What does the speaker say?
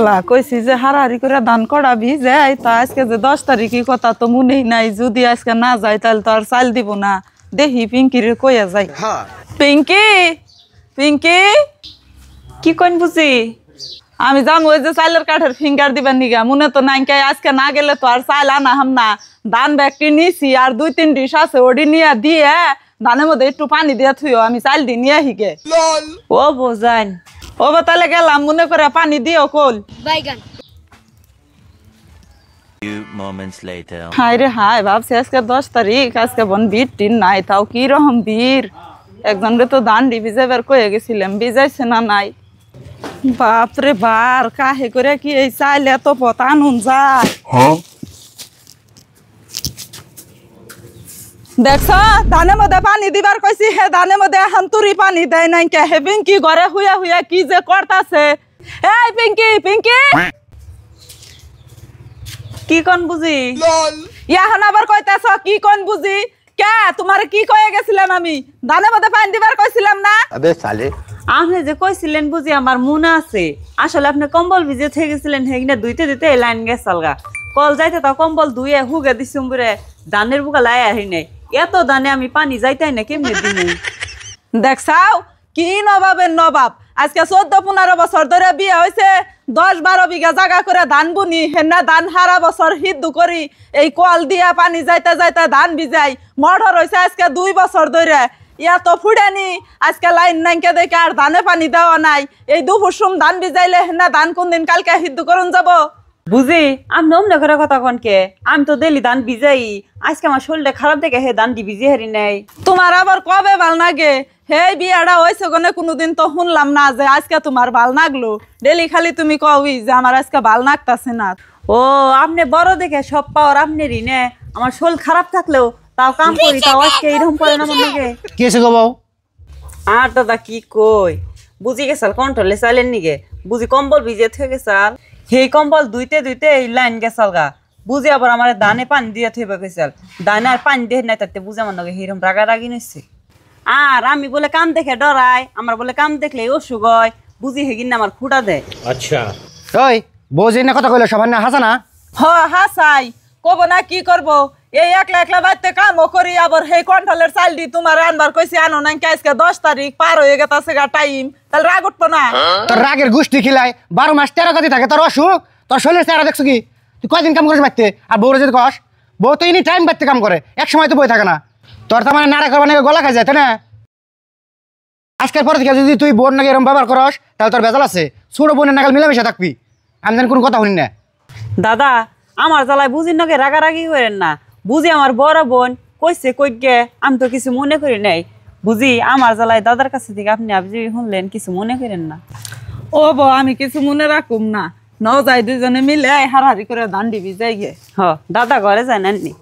আল্লাহ কইছি যে হারাহারি করে ধান করাবি যাই তা আজকে যে 10 তারিখই কথা তো মনেই নাই যদি আজকে না যায় তাহলে তো আর চাল দিব না দেখি পিঙ্কির কইয়া যাই পিঙ্কি পিঙ্কি কি কইন বুঝি আমি যাম ওই যে চালের কাঠের ফিঙ্গার দিবার নিগা মনে তো নাই কে আজকে না গেলে তো আর চাল আনা হাম না ধান ব্যাগটি নিছি আর 2-3 ডিশ আছে ওডি নিয়ে দিয়ে ধানের মধ্যে একটু পানি দিয়ে থুইও আমি চাল দি নিয়ে হিগে ও বোঝান ও তাহলে গেলাম মনে করে পানি দিও কল বাইগান Few moments later. হাই রে হাই ভাবছি আজকে 10 তারিখ আজকে বন বীর টিন নাই তাও কি রকম বীর একজনকে তো দান্ডি ভিজাইবার কয়ে গেছিলাম ভিজাইছে না নাই বাপরে বার কাহে করে কি এই চাইল এত পথ আনুন যায় দেখছ ধানের মধ্যে পানি দিবার কইছি হে ধানের মধ্যে এখন তুরি পানি দেয় নাই কে হে পিঙ্কি ঘরে হুইয়া হুইয়া কি যে করতাছে এই পিঙ্কি পিঙ্কি কি কন বুঝি ইয়াহান আবার কইতাছ কি কোন বুঝি কে তোমারে কি কয়ে গেছিলাম আমি ধানের মধ্যে পানি দিবার কইছিলাম না আবে সালে আপনি যে কইছিলেন বুঝি আমার মনে আছে আসলে আপনি কম্বল ভিজে থেকে গেছিলেন হেগিনা দুইতে দুইতে লাইন গেছালগা কল যাইতে তা কম্বল ধুয়ে হুগে দিছুম বরে ধানের বুকা লাই আহি নাই এত দানে আমি পানি যাইতাই না কেমনে দিমু দেখছাও কি নবাবের নবাব আজকে 14-15 বছর ধরে বিয়ে হয়েছে 10-12 বিঘা জায়গা করে ধান বুনি হেনা ধান হারা বছর হিদ্দু করি এই কল দিয়া পানি যাইতে যাইতে ধান ভিজাই মর্ডর হয়েছে আজকে 2 বছর ধরে ইয়া তো ফুডানি আজকে লাইন নাইকে দেখে আর ধানে পানি দেওয়া নাই এই দুপুরসুম ধান ভিজাইলে হেনা ধান কোন দিন কালকে হিদ্দু করুন যাব বুঝি আমি অমনে করে কথা কনকে আমি তো ডেলি ধান ভিজাই আজকে আমার শরীরটা খারাপ দেখে হে ধানটি ভিজে হারি নাই তোমার আবার কবে ভাল লাগে হে বিয়াটা হয়েছে গনে কোনোদিন তো শুনলাম না যে আজকে তোমার ভাল লাগলো ডেলি খালি তুমি কই যে আমার আজকে ভাল লাগতাছে না ও আপনি বড় দেখে সব পাওয়ার আপনারই নে আমার শরীর খারাপ থাকলেও তাও কাম করি তাও আজকে এরকম করে না মনে লাগে কি আছে গো বউ আর দাদা কি কই বুঝি গেছাল কন্ট্রোলে চাইলেন নিগে বুঝি কম্বল ভিজে থেকে গেছাল সেই কম্বল দুইতে দুইতে এই লাইন গেছাল গা বুঝি আবার আমার ধানে পানি দিয়ে থইবা গেছাল ধানে আর পানি দিয়ে নাই তাতে বুঝে আমার লগে হিরম রাগারাগি নইছে আর আমি বলে কাম দেখে ডরাই আমার বলে কাম দেখলে অসুখ হয় বুঝি হেগিন আমার খুঁটা দেয় আচ্ছা ওই বউ যে না কথা কইলো সবার না হাসা না হ হাসাই কব না কি করব এই একলা একলা বাইতে কামও করি আবার সেই কন্ট্রোলের চাল দি তোমার আনবার কইছি আনো নাই আজকে 10 তারিখ পার হয়ে গেছে গা টাইম তাহলে রাগ উঠবো না তোর রাগের গুষ্টি খিলাই 12 মাস 13 গতি থাকে তোর অসুখ তোর শরীরের চেহারা দেখছো কি তুই কয়দিন কাম করিস বাইতে আর বউরে যদি কস বউ তো এনি টাইম বাইতে কাম করে এক সময় তো বই থাকে না তোর তো মানে নাড়া করবা নাকি গলা খাই যায় তাই না আজকের পরে থেকে যদি তুই বোন নাকি এরকম ব্যবহার করস তাহলে তোর বেজাল আছে ছোট বোনের নাগাল মিলামিশা থাকবি আমি যেন কোনো কথা শুনি না দাদা আমার জ্বালায় বুঝি নাকি রাগারাগি করেন না বুঝি আমার বড় বোন কইছে কইকে আমি তো কিছু মনে করি নাই বুঝি আমার জ্বালায় দাদার কাছে থেকে আপনি আপনি শুনলেন কিছু মনে করেন না ও বউ আমি কিছু মনে রাখুম না ন যাই দুজনে মিলে হারাহারি করে দান্ডি ভিজাই গে হ দাদা ঘরে যায় নানি